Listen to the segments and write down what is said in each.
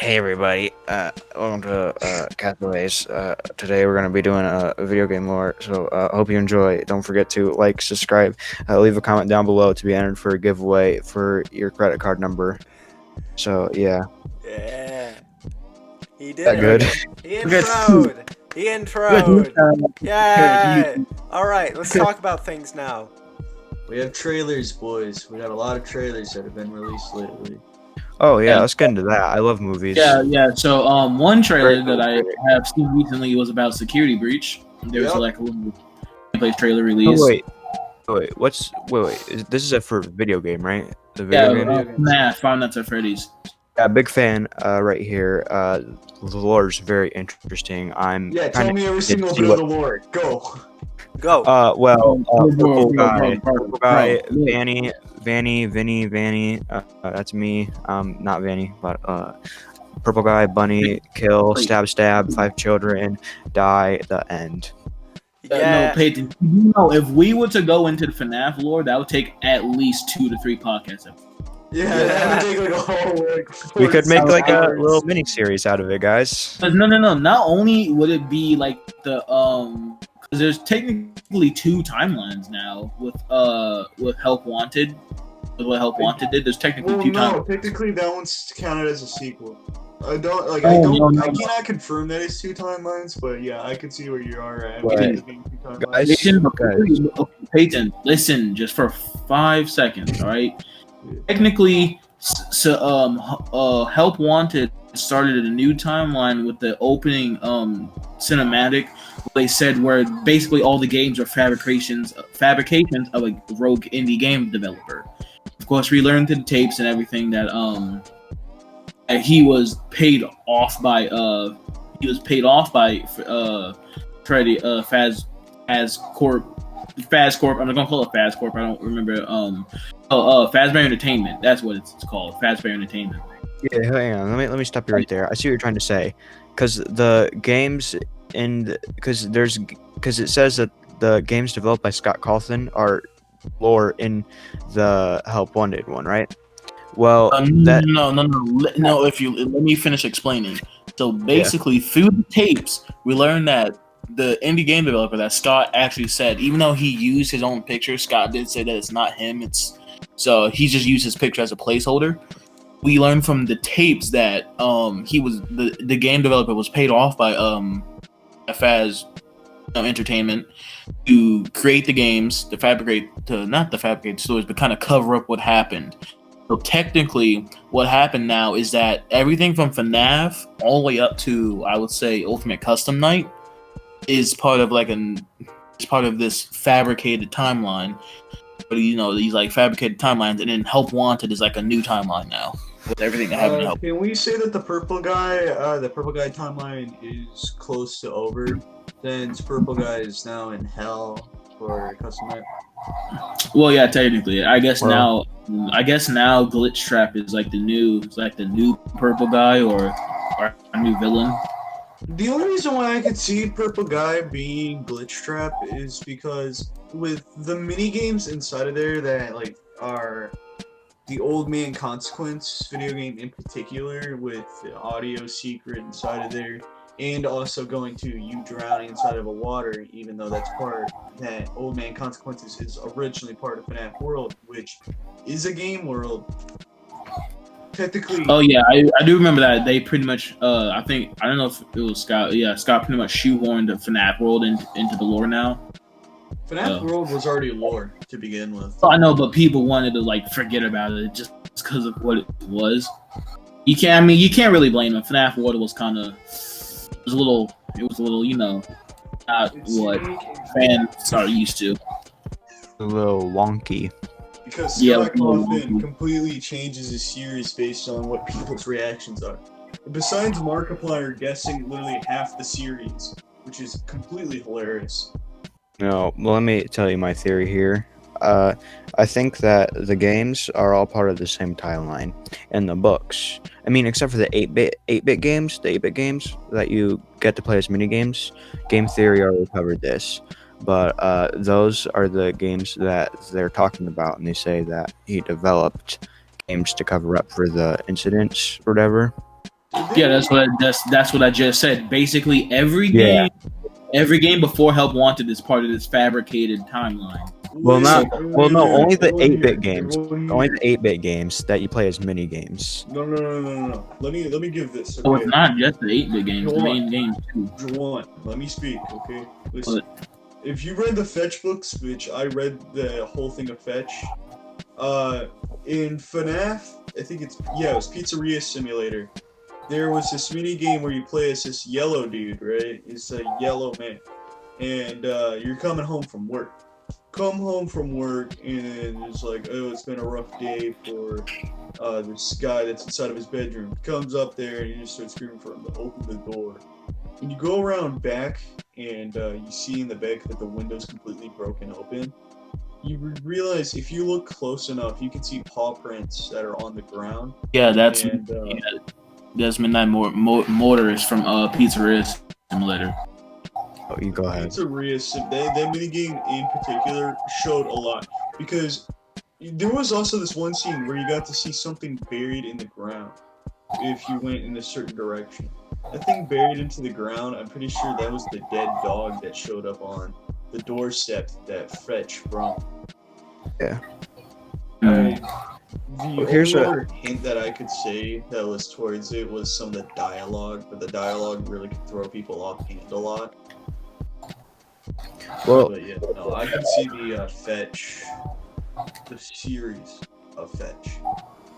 Hey everybody, welcome to Castaways. Today we're going to be doing a video game lore, so hope you enjoy. Don't forget to like, subscribe, leave a comment down below to be entered for a giveaway for your credit card number. So yeah. Yeah. He did That it. good? He introed. He introed. Yeah. All right, let's talk about things now. We have trailers, boys. We got a lot of trailers that have been released lately. Oh yeah, let's get into that. I love movies. Yeah. So, one trailer Great that I movie. have seen recently was about Security Breach. There was Yep. like a little gameplay trailer release. Oh, wait, this is for video game, right? The video Yeah, game? Five Nights at Freddy's. Yeah, big fan right here. The lore is very interesting. Tell me every single bit of the lore. Go. Go. Purple Bro. guy, Vinnie, that's me. Not Vinnie, but purple guy, bunny, kill, stab, 5 children, die, the end. Yeah. No, Peyton. You know, if we were to go into the FNAF lore, that would take at least 2 to 3 podcasts. Yeah, that would take like a whole We could make like a hours. little mini series out of it, guys. But no. Not only would it be like the because there's technically 2 timelines now with Help Wanted. With what Help Wanted did, there's technically Well, 2 no, timelines. technically that one's counted as a sequel. I cannot confirm that it's 2 timelines, but yeah, I can see where you are at. Right. It being 2 timelines. Peyton, listen just for 5 seconds, all right? Technically, Help Wanted started a new timeline with the opening cinematic. They said where basically all the games are fabrications of a rogue indie game developer. Of course, we learned through the tapes and everything that he was paid off by Freddy Faz Corp. I'm not gonna call it Faz Corp. I don't remember. Fazbear Entertainment. That's what it's called. Fazbear Entertainment. Yeah, hang on. Let me stop you right there. I see what you're trying to say, because the games because it says that the games developed by Scott Cawthon are lore in the Help Wanted one, right? Well, No. If you let me finish explaining. So basically, through the tapes, we learned that the indie game developer that Scott actually said, even though he used his own picture, Scott did say that it's not him. So he just used his picture as a placeholder. We learned from the tapes that he was the game developer was paid off by Faz Entertainment to create the games, not to fabricate the stories, but kind of cover up what happened. So technically, what happened now is that everything from FNAF all the way up to, I would say, Ultimate Custom Night is part of this fabricated timeline. But these like fabricated timelines, and then Help Wanted is like a new timeline now with everything that happened. Help. Can we say that the purple guy timeline is close to over? Since purple guy is now in hell for custom night. Well, yeah, technically, I guess now Glitch Trap is like the new purple guy or a new villain. The only reason why I could see purple guy being Glitch Trap is because with the mini games inside of there that like are the Old Man Consequence video game in particular, with the audio secret inside of there, and also going to you drowning inside of a water, even though that Old Man Consequences is originally part of FNAF World, which is a game world. Technically. Oh yeah, I do remember that. They pretty much, I don't know if it was Scott. Yeah, Scott pretty much shoehorned the FNAF World into the lore now. FNAF World was already lore to begin with. I know, but people wanted to like forget about it just because of what it was. You can't really blame them. FNAF World was a little, not what fans are used to. a little wonky. Because Scott Cawthon completely changes his series based on what people's reactions are. Besides Markiplier guessing literally half the series, which is completely hilarious. No, well, let me tell you my theory here. I think that the games are all part of the same timeline, and the books. I mean, except for the 8-bit games, that you get to play as mini games. Game Theory already covered this, but those are the games that they're talking about, and they say that he developed games to cover up for the incidents or whatever. Yeah, that's what I just said. Basically, Yeah. every game before Help Wanted is part of this fabricated timeline. Well, not well. No, only the everyone 8-bit here, games. everyone Only here. the 8-bit games that you play as mini games. No. Let me give this. So Okay, it's not just the 8-bit games, the Jawan, main games too. Jawan, let me speak. Okay, listen. If you read the Fetch books, which I read the whole thing of Fetch, in FNAF, I think it was Pizzeria Simulator. There was this mini game where you play as this yellow dude, right? It's a yellow man, and you're coming home from work. Come home from work, and it's like, oh, it's been a rough day for this guy that's inside of his bedroom. Comes up there, and you just start screaming for him to open the door. When you go around back, and you see in the back that the window's completely broken open, you realize if you look close enough, you can see paw prints that are on the ground. Yeah, that's And, that's Midnight Motorist from Pizzeria Simulator. Oh, you go ahead. That minigame in particular showed a lot, because there was also this one scene where you got to see something buried in the ground if you went in a certain direction. That thing buried into the ground, I'm pretty sure that was the dead dog that showed up on the doorstep that Fetch from. Yeah. The Here's only a- other hint that I could say that was towards it was some of the dialogue, but the dialogue really could throw people off hand a lot. Well, But yeah, no, I can see the Fetch, the series of Fetch,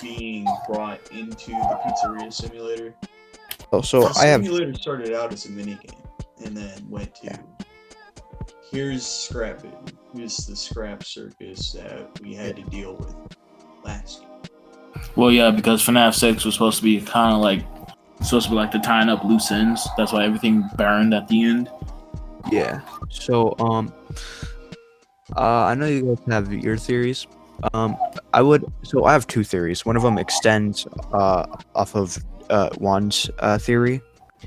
being brought into the Pizzeria Simulator. so The I have simulator started out as a minigame, and then went to here's scrap it. Here's the scrap circus that we had to deal with last year. Well, yeah, because FNAF 6 was supposed to be kind of like the tying up loose ends. That's why everything burned at the end. yeah. So I know you guys have your theories. I have two theories. One of them extends off of Juan's theory.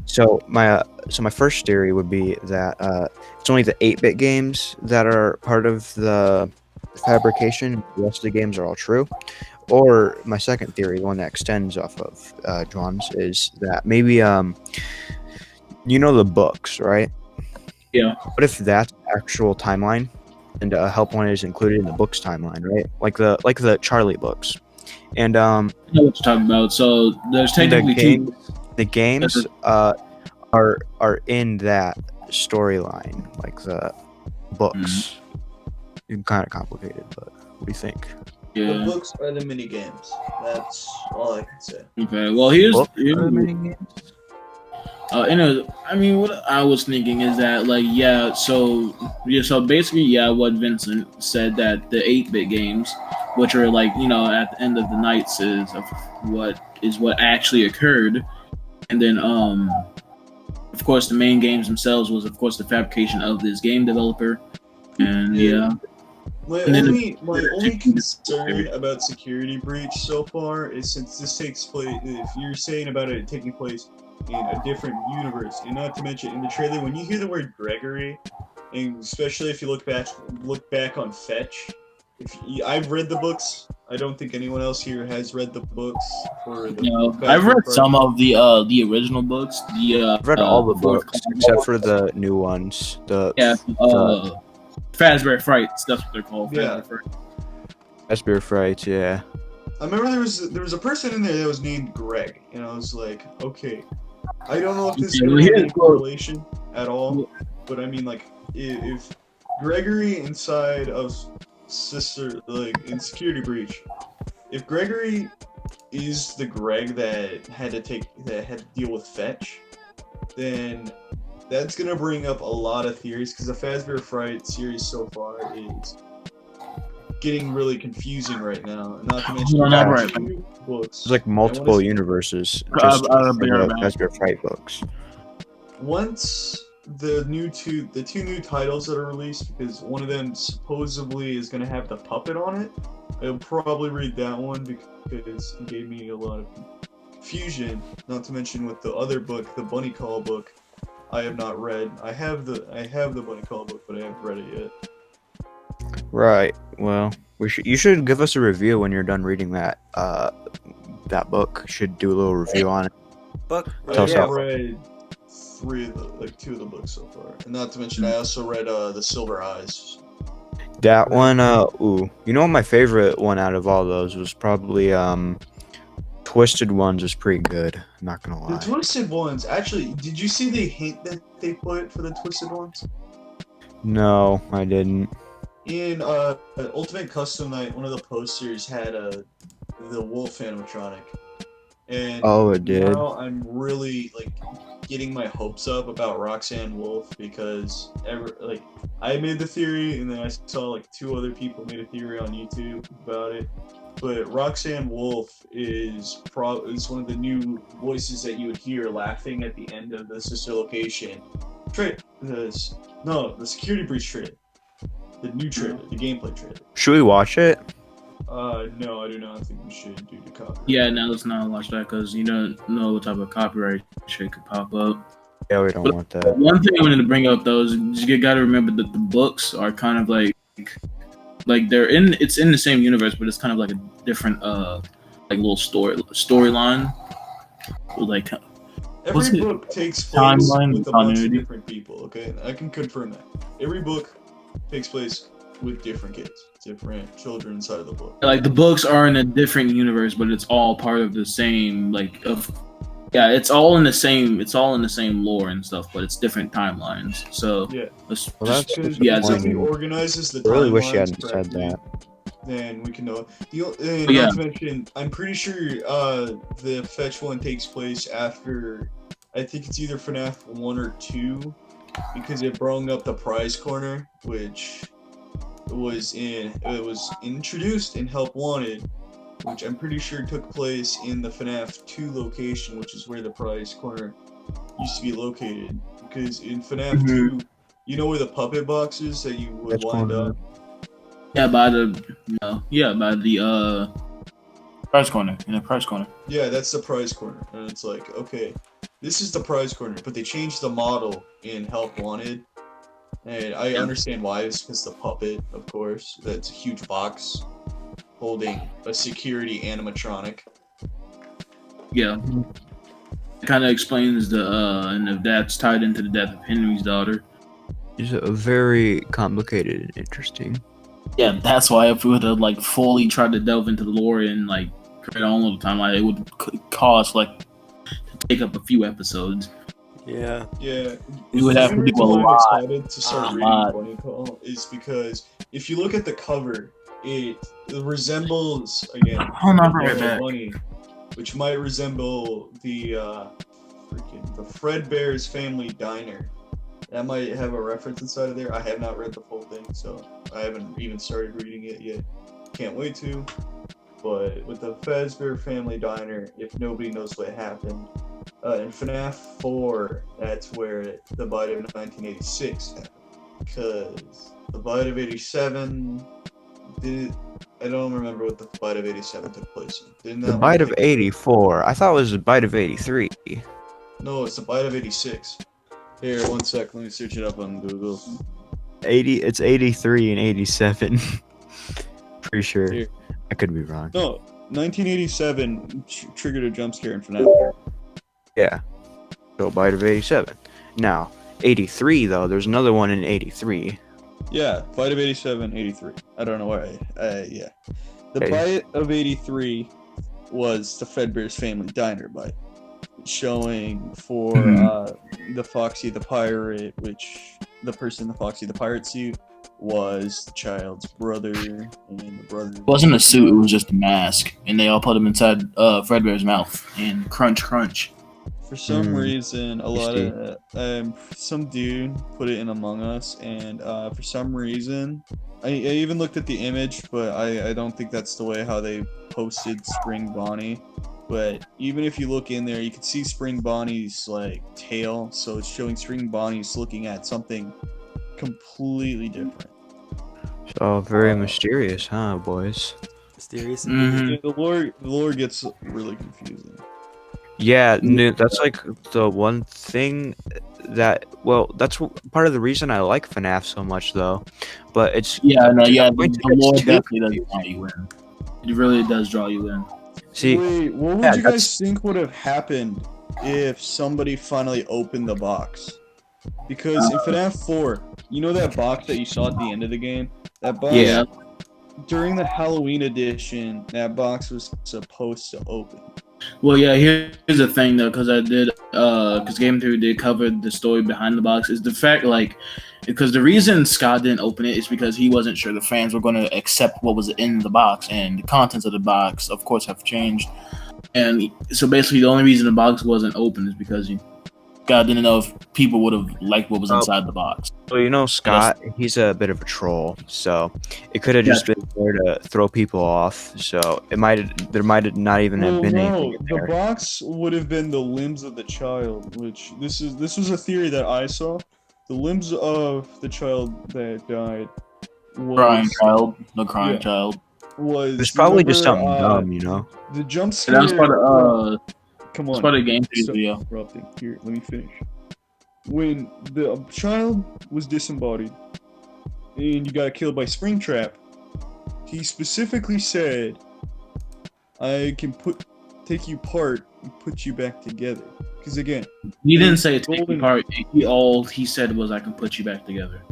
So my first theory would be that it's only the 8-bit games that are part of the fabrication. The rest of the games are all true. Or my second theory, the one that extends off of Juan's, is that maybe you know the books, right? Yeah. What if that's the actual timeline, and Help Wanted is included in the books timeline, right? Like the Charlie books, and I know what you're talking about. So there's technically two. The games are in that storyline, like the books. Kind of complicated, but what do you think? The Yeah. books are the mini games. That's all I can say. Okay. Well, here's Books are the mini games? I mean, what I was thinking is that, like, so basically, what Vincent said, that the 8-bit games, which are like, at the end of the nights, is what actually occurred, and then of course the main games themselves was, of course, the fabrication of this game developer, and My only concern about Security Breach so far is, since this takes place, if you're saying about it taking place in a different universe, and not to mention in the trailer, when you hear the word Gregory, and especially if you look back on Fetch, I've read the books. I don't think anyone else here has read the books. I've read some of the original books. I've read all the books except for the new ones. Fazbear Frights. That's what they're called. Yeah. Fazbear Frights. Yeah. I remember there was a person in there that was named Greg, and I was like, okay, I don't know if this is any correlation at all, but I mean, like, if Gregory inside of Sister, like, in Security Breach, if Gregory is the Greg that had to deal with Fetch, then that's gonna bring up a lot of theories, because the Fazbear Fright series so far is getting really confusing right now. Not to mention books. There's like multiple universes just for the Fazbear Fright books. Once the two new titles that are released, because one of them supposedly is going to have the puppet on it, I'll probably read that one because it gave me a lot of confusion. Not to mention with the other book, the Bunny Call book, I have not read. I have the Bunny Call book, but I haven't read it yet. Right. Well, you should give us a review when you're done reading that book. You should do a little review on it. book? I Tell us have how. read two of the books so far, and not to mention I also read The Silver Eyes. That one, ooh. You know what my favorite one out of all those was probably, Twisted Ones was pretty good. I'm not gonna The lie. Twisted Ones, actually, did you see the hint that they put for the Twisted Ones? No, I didn't. In Ultimate Custom Night, one of the posters had the wolf animatronic, and Oh, it did. now I'm really like getting my hopes up about Roxanne Wolf because I made the theory, and then I saw like 2 other people made a theory on YouTube about it. But Roxanne Wolf is one of the new voices that you would hear laughing at the end of the Sister Location the Security Breach trailer. The new trailer, the gameplay trailer. Should we watch it? No, I do not think we should due to copyright. Yeah, no, let's not watch that because you don't know what type of copyright shit could pop up. Yeah, we don't want that. One thing I wanted to bring up though is you gotta remember that the books are kind of like it's in the same universe, but it's kind of like a different like little storyline. Like Every book takes place timeline with a bunch of continuity? different people, okay? I can confirm that. Every book takes place with different kids, different children inside of the book. like the books are in a different universe, but it's all part of the same it's all in the same lore and stuff, but it's different timelines. So Yeah. let's Well, that's Because yeah, if disappointing. he organizes the I really wish you timelines hadn't said correctly, that. then we can know. Yeah. Not to mention, I'm pretty sure the fetch one takes place after, I think it's either FNAF 1 or 2, because it brought up the prize corner, which was introduced in Help Wanted, which I'm pretty sure took place in the FNAF 2 location, which is where the prize corner used to be located. Because in FNAF 2, you know where the puppet box is that you would That's wind corner. up? by the prize corner in the prize corner. Yeah, that's the prize corner. And it's like, okay, this is the prize corner, but they changed the model in Help Wanted. And I understand why. It's because the puppet, of course. That's a huge box holding a security animatronic. Yeah. It kind of explains and if that's tied into the death of Henry's daughter. It's a very complicated and interesting. Yeah, that's why if we would have like fully tried to delve into the lore and like create our own little timeline, it would cost like to take up a few episodes. Yeah. Yeah. You would have to The do a reason why I'm lot. excited to start A reading lot. Bunny Call is because if you look at the cover, it resembles, again, Hold on, right back. Bunny, which might resemble the Fredbear's Family Diner. That might have a reference inside of there. I have not read the full thing, so I haven't even started reading it yet. Can't wait to. But with the Fazbear Family Diner, if nobody knows what happened, in FNAF 4, that's where the bite of 1986 happened. Because the bite of 87 I don't remember what the bite of 87 took place in. Didn't The that bite one of take- 84. I thought it was the bite of 83. No, it's the bite of 86. Here, one sec. Let me search it up on Google. 80. It's 83 and 87. Pretty sure. Here. I could be wrong. No, 1987 triggered a jump scare in FNAF. Yeah. So bite of 87. Now, 83 though. There's another one in 83. Yeah, bite of 87, 83. I don't know why. Yeah. The Okay. bite of 83 was the Fredbear's Family Diner bite, showing for the Foxy the Pirate, which the person in the Foxy the Pirate suit was the child's brother, and the brother It wasn't a suit, it was just a mask. And they all put him inside Fredbear's mouth and crunch. For some Mm. reason, a lot of some dude put it in Among Us, and for some reason, I even looked at the image, but I don't think that's the way how they posted Spring Bonnie. But even if you look in there, you can see Spring Bonnie's like tail, so it's showing Spring Bonnie's looking at something completely different. So very mysterious, huh, boys? Mysterious. Mhm. Yeah, the lore gets really confusing. Yeah, that's like the one thing that. Well, that's part of the reason I like FNAF so much, though. But it's The lore it's too definitely does draw you in. It really does draw you in. See, Wait, what would yeah, you guys think would have happened if somebody finally opened the box. Because in FNAF 4, you know that box that you saw at the end of the game? That box, Yeah. during the Halloween edition, that box was supposed to open. Well, yeah. Here's the thing, though, because Game Theory did cover the story behind the box. Is the fact because the reason Scott didn't open it is because he wasn't sure the fans were going to accept what was in the box, and the contents of the box, of course, have changed. And so basically, the only reason the box wasn't open is because God didn't know if people would have liked what was inside the box. Well, you know, Scott, he's a bit of a troll, so it could have just been there to throw people off. So there might have not even have been anything in the there. box would have been the limbs of the child, which this was a theory that I saw. The limbs of the child that died was Crying child. Was It's probably just something dumb, you know. The jump scare. That was part of Come on. It's part of Game Theory Stop video. interrupting. Here, let me finish. When the child was disembodied and you got killed by Springtrap, he specifically said, "I can take you apart and put you back together." Because again, he didn't say take you apart. He said was I can put you back together.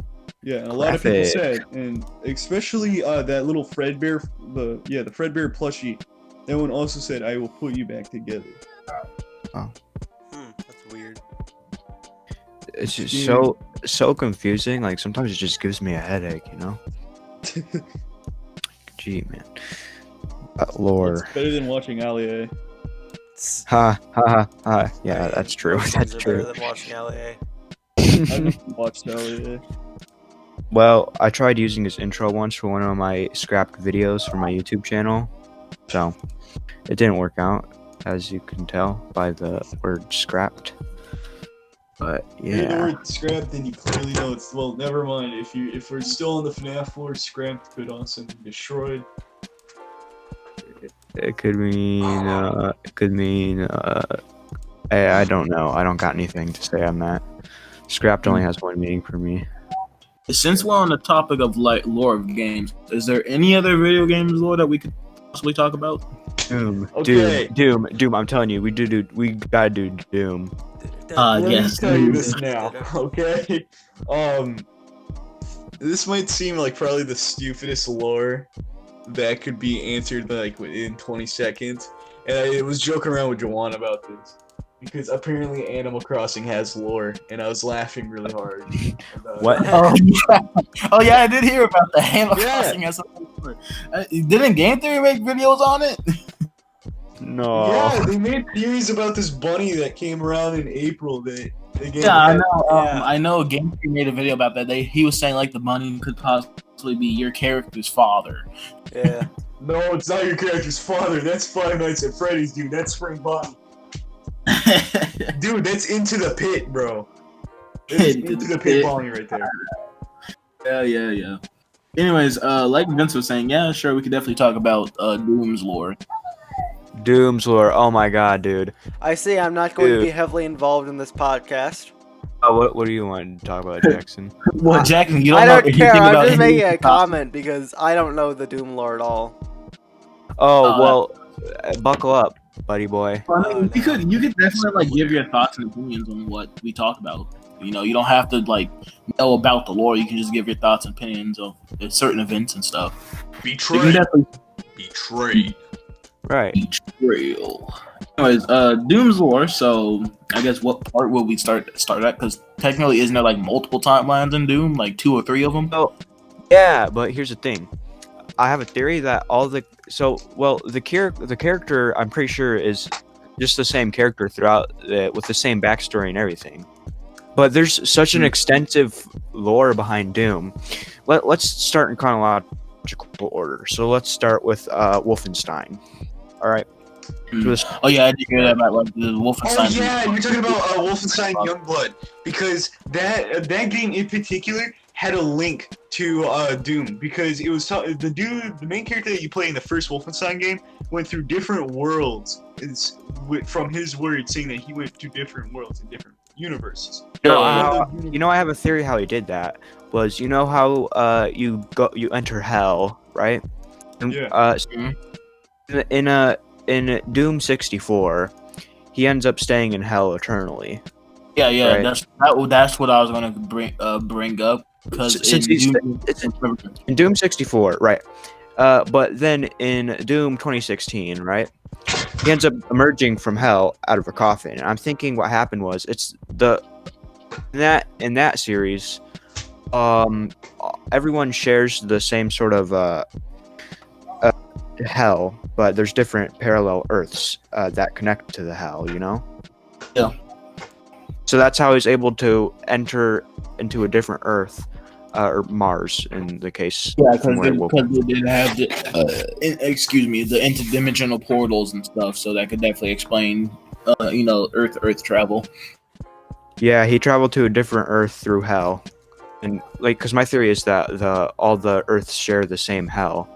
Yeah, and a lot of people said, and especially that little Fredbear, the Fredbear plushie, that one also said, "I will put you back together." Oh. That's weird. It's just so confusing. Like sometimes it just gives me a headache, you know. Gee, man. Lore. It's better than watching Allie. Ha ha ha ha. Yeah, that's true. That's true. Better than watching LA. I haven't watched Allie. Well, I tried using his intro once for one of my scrapped videos for my YouTube channel, so it didn't work out, as you can tell by the word scrapped. But If the yeah, word scrapped, then you clearly know it's well. Never mind. If we're still on the FNAF floor, scrapped could also be destroyed. it could mean I don't know. I don't got anything to say on that. Scrapped only has one meaning for me. Since we're on the topic of like lore of games, is there any other video games lore that we could possibly talk about? Doom, Okay. Doom. I'm telling you, we gotta do Doom. Let Yes. me tell you this now, okay? This might seem like probably the stupidest lore that could be answered like within 20 seconds, and I was joking around with Jawan about this because apparently Animal Crossing has lore, and I was laughing really hard. What? Oh yeah, I did hear about the Animal Yeah. Crossing has something. Didn't Game Theory make videos on it? No. Yeah, they made theories about this bunny that came around in April that they gave. Yeah, I know. I know. Game Theory made a video about that. He was saying like the bunny could possibly be your character's father. Yeah. No, it's not your character's father. That's Five Nights at Freddy's, dude. That's Spring Bonnie. Dude, that's Into the Pit, bro. That's Into the Pit Bonnie right there. Yeah. Anyways, like Vince was saying, yeah, sure, we could definitely talk about Doom's lore. Doom's lore. Oh my god, dude. I see I'm not going to Dude. be heavily involved in this podcast. What do you want to talk about, Jackson? Well, Jack, you don't I know don't anything care. I'm about just any making of a the topics. comment because I don't know the Doom lore at all. Oh well, buckle up, buddy boy. Well, I mean, you could definitely like give your thoughts and opinions on what we talk about. You know, you don't have to like know about the lore. You can just give your thoughts and opinions of certain events and stuff. You can Betrayed. definitely Betrayed. Right. betrayal. Anyways, Doom's lore. So I guess what part will we start at? Because technically, isn't there like multiple timelines in Doom, like 2 or 3 of them? Oh, yeah, but here's the thing. I have a theory that the character I'm pretty sure is just the same character throughout with the same backstory and everything. But there's such an extensive lore behind Doom. Let's start in chronological order. So let's start with Wolfenstein. All right. Oh yeah, I did hear that about like the Wolfenstein. Oh yeah, you're talking about Wolfenstein Youngblood because that game in particular had a link to Doom because it was the main character that you play in the first Wolfenstein game went through different worlds. It's from his words saying that he went to different worlds in different universes. I have a theory how he did that. Was how you enter hell, right? Yeah. In Doom 64, he ends up staying in hell eternally. Yeah. Right. That's what I was gonna bring up because Since it's in Doom 64, right? But then in Doom 2016, right? He ends up emerging from hell out of a coffin. And I'm thinking what happened was in that series, everyone shares the same sort of hell, but there's different parallel Earths that connect to the hell. Yeah. So that's how he's able to enter into a different Earth, or Mars in the case. Yeah, from where it woke up. because they didn't have the the interdimensional portals and stuff, so that could definitely explain Earth travel. Yeah, he traveled to a different Earth through hell, and because my theory is that all the Earths share the same hell.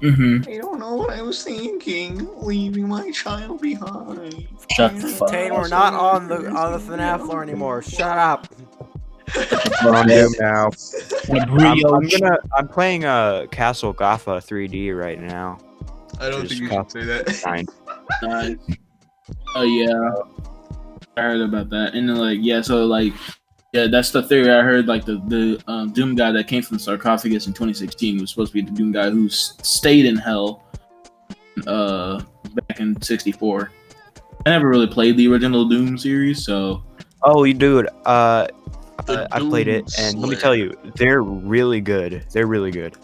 Mm-hmm. I don't know what I was thinking. Leaving my child behind. Shut the fuck Tate, up. we're not on the FNAF floor anymore. Shut up. We're on Doom now. Brioche. I'm playing Castle Gotha 3D right now. I don't think you should say that. Fine. Nice. Oh yeah, I heard about that, and then that's the theory I heard. Like the Doom guy that came from the sarcophagus in 2016 was supposed to be the Doom guy who stayed in hell, back in '64. I never really played the original Doom series, so. Oh, you dude. The I played it, Doom and let me Slayer. tell you, they're really good. They're really good.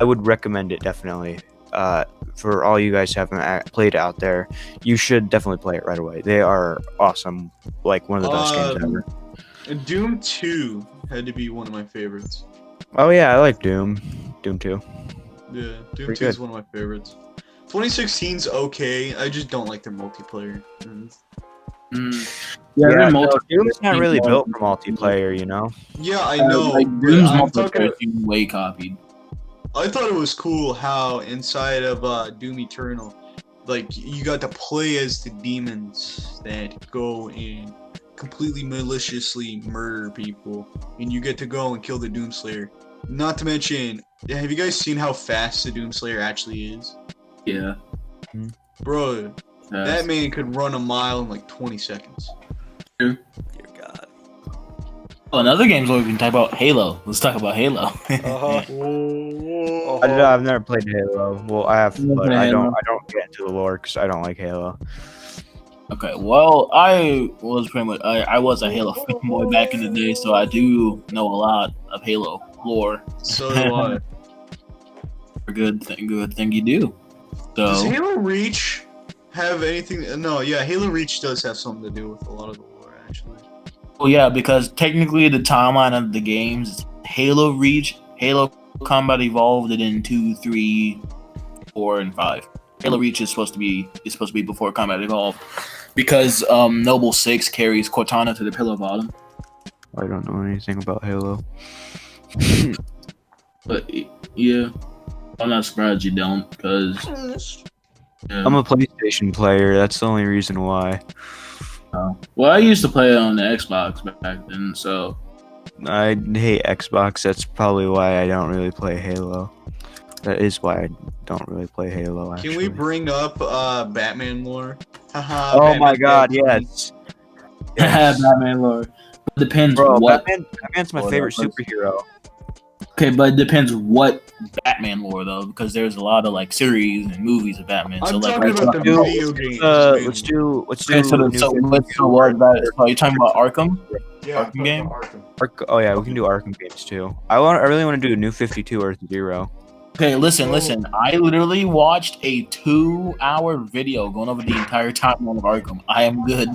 I would recommend it definitely. For all you guys who haven't played it out there, you should definitely play it right away. They are awesome. Like one of the best games ever. Doom 2 had to be one of my favorites. Oh yeah, I like Doom. Doom 2. Yeah, Doom Pretty 2 is good. one of my favorites. 2016's okay. I just don't like their multiplayer. Yeah, they're no, multiplayer. Doom's not really built for multiplayer, you know? Yeah, I know. but Doom's I'm multiplayer talking. is way copied. I thought it was cool how inside of Doom Eternal, like you got to play as the demons that go and completely maliciously murder people, and you get to go and kill the Doomslayer. Not to mention, have you guys seen how fast the Doomslayer actually is? Yeah. Bro, that man could run a mile in like 20 seconds. Dear God. Oh, another game's what we can talk about. Halo. Let's talk about Halo. Uh-huh. I've never played Halo. Well, I have, but I Halo. don't get into the lore because I don't like Halo. Okay, well, I was pretty much I was a Halo fanboy back in the day, so I do know a lot of Halo lore. So do I. Good thing you do. Does So Halo Reach have anything? No, yeah, Halo Reach does have something to do with a lot of the lore, actually. well, yeah, because technically the timeline of the games, Halo Reach, Halo Combat Evolved, and then 2, 3, 4, and 5. Halo Reach is supposed to be before Combat Evolved, because Noble 6 carries Cortana to the pillow bottom. I don't know anything about Halo. But yeah, I'm not surprised you don't, because I'm a PlayStation player. That's the only reason why. well, I used to play it on the Xbox back then, so I hate Xbox. That's probably why I don't really play Halo. That is why I don't really play Halo. Actually. Can we bring up Batman lore? Haha, Oh Batman my God! Batman. Yes. Batman lore. It depends Bro, what. Batman's my Lore favorite that was. superhero. Okay, but it depends what Batman lore though, because there's a lot of like series and movies of Batman. I'm So like, talking about the do- video games. Let's do. okay, so New so 52 what that? So you're talking about Arkham? yeah, Arkham game? Oh yeah, we can do Arkham games too. I really want to do New 52 Earth Zero. Okay, listen. I literally watched a 2-hour video going over the entire timeline of Arkham. I am good.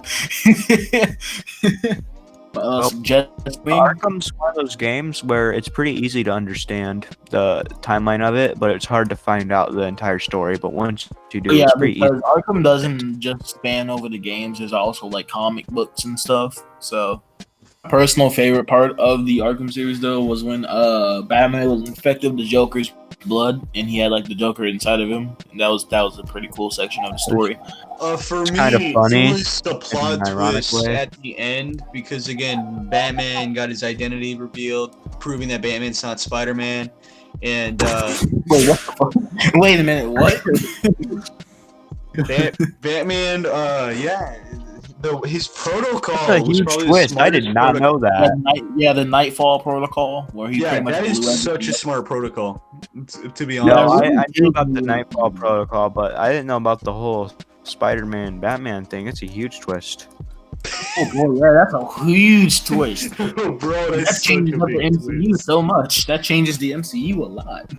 Arkham's one of those games where it's pretty easy to understand the timeline of it, but it's hard to find out the entire story. But once you do, Yeah, it's pretty because easy. Arkham doesn't just span over the games. There's also like comic books and stuff. So, personal favorite part of the Arkham series though was when Batman was infected with the Joker's blood, and he had like the Joker inside of him. And that was a pretty cool section of the story. For me, kind of funny it was the plot in an ironic twist way. at the end because again, Batman got his identity revealed, proving that Batman's not Spider-Man, and Wait, what the fuck? Wait a minute, what? Batman, yeah, his protocol That's a was huge probably twist. the I did smartest not protocol. know that. The Nightfall protocol, where he Yeah, pretty much that is blew such a everything smart protocol. To be No, honest. really I knew about the did. Nightfall protocol, but I didn't know about the whole Spider-Man Batman thing. It's a huge twist. Oh boy, yeah, that's a huge twist. Bro, That that's such changes a up the big MCU twist. so much. That changes the MCU a lot.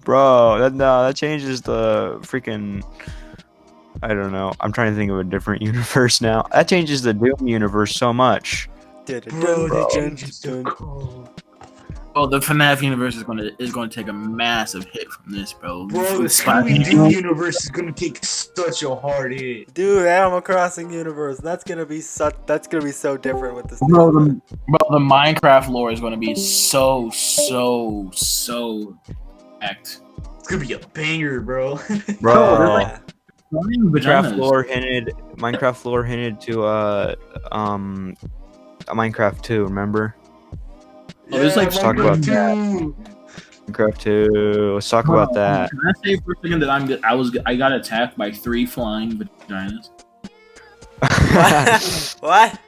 Bro, that changes the freaking. I don't know. I'm trying to think of a different universe now. That changes the Doom universe so much. Bro, Bro. that changes the code. Oh, the FNAF universe is gonna take a massive hit from this, bro. Bro, the Spider-Man- Scooby-Doo universe is gonna take such a hard hit. Dude, Animal Crossing universe. That's gonna be so different with this. Bro, new the Minecraft lore is gonna be so packed. It's gonna be a banger, bro. Bro, Yeah. Minecraft lore hinted to Minecraft 2, remember? Oh, there's, like, let's talk about Minecraft 2. Minecraft 2. Let's talk about that. Can I say for a second that I got attacked by 3 flying vaginas? What?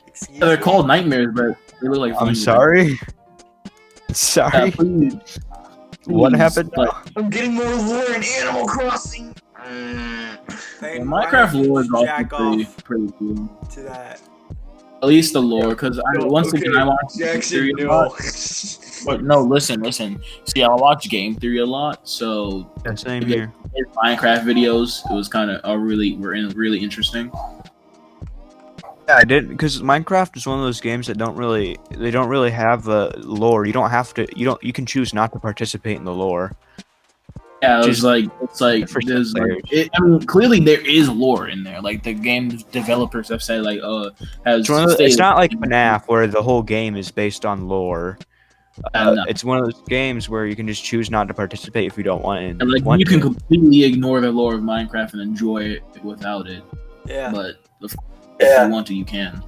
Excuse They're me? called nightmares, but they look like. I'm flying sorry. vaginas. Sorry. Please. What Please, happened? Like, I'm getting more lore in Animal Crossing. Peyton, yeah, why Minecraft don't you lore is jack also off pretty cool. to that. At least the lore, because once again I watch Game Jackson, Theory a no. lot. But no, listen. See, I watch Game Theory a lot, so Yeah, same his here. Minecraft videos, it was kind of really interesting. Yeah, I did because Minecraft is one of those games that don't really have a lore. You don't have to. You can choose not to participate in the lore. Yeah, Just it's like for there's some like I mean, clearly there is lore in there. Like the game developers have said, like has It's stated- not like FNAF where the whole game is based on lore. No. It's one of those games where you can just choose not to participate if you don't want it. And like you can completely ignore the lore of Minecraft and enjoy it without it. Yeah. But if you want to, you can.